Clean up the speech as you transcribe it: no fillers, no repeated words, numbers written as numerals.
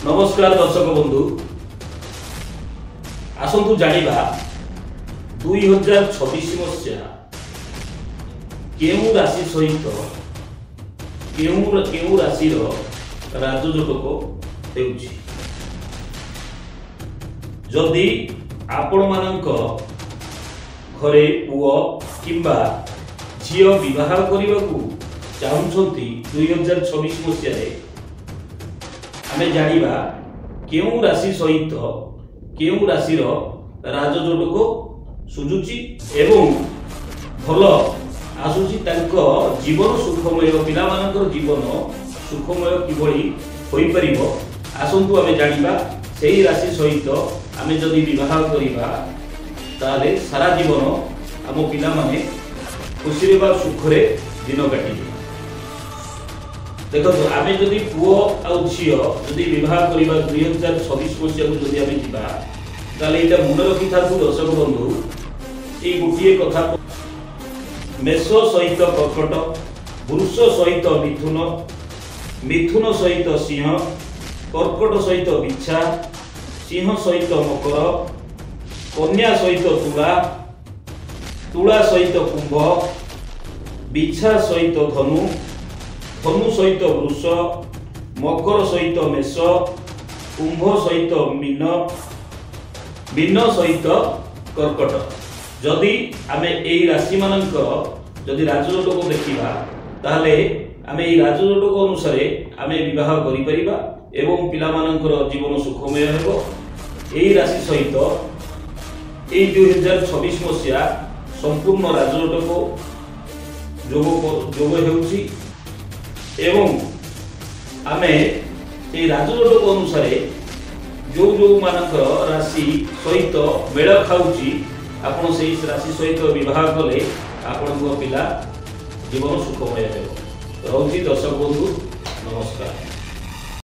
नमस्कार दर्शक बंधु आसतु जानिबा 2026 मसीहा केउ राशि सहित केउ राशि राजयोजक हेउछि। जदि आपण मानक घरे पुओ किंबा झियो विवाह करने को चाहूँगी 2026 मसीह आमे जानिबा केउ राशि सहित केउ राशि राजयोजक सुजुची एवं भल आसुची तांको जीवन सुखमय पिला मानकर जीवन सुखमय किभଳି होई परिबो। आसंतु आमे जानिबा सेही राशि सहित आमे जदि विवाह करिबा ताले सारा जीवन आम पिला माने खुशी रे बा सुख रे दिन काटिबे। देखो आमे जदि पुओ आ झियो जदि विवाह करिबा 2026 मसीहा को जदि आमे जिबा ताले एटा मन रखि थाकु दर्शक बंधु ए गुटिए कथा मेष सहित कर्कट, वृष सहित मिथुन, मिथुन सहित सिंह, कर्कट सहित बिच्छा, सिंह सहित मकर, कन्या सहित तुला, तुला सहित कुंभ, बिच्छा सहित धनु, धनु सहित वृष, मकर सहित मेष, कुंभ सहित मीन, मीन सहित कर्कट। जदि आमे एई राशि मानकर जदि राजयोजक को देखिबा ताले आमे एई राजयोजक अनुसार आमे विवाह करि परिबा एवं पिला मानकर जीवन सुखमय हेबो। एई राशि सहित एई 2026 मसीहा संपूर्ण राजयोजक जोग हेउछि एवं आमे एई राजयोजक अनुसार जो मानकर राशि सहित मेल खाउछि आपण से राशि सहित विवाह कले आपण पिला जीवन सुखमय हेबो। रहउछि दर्शक बंधु नमस्कार।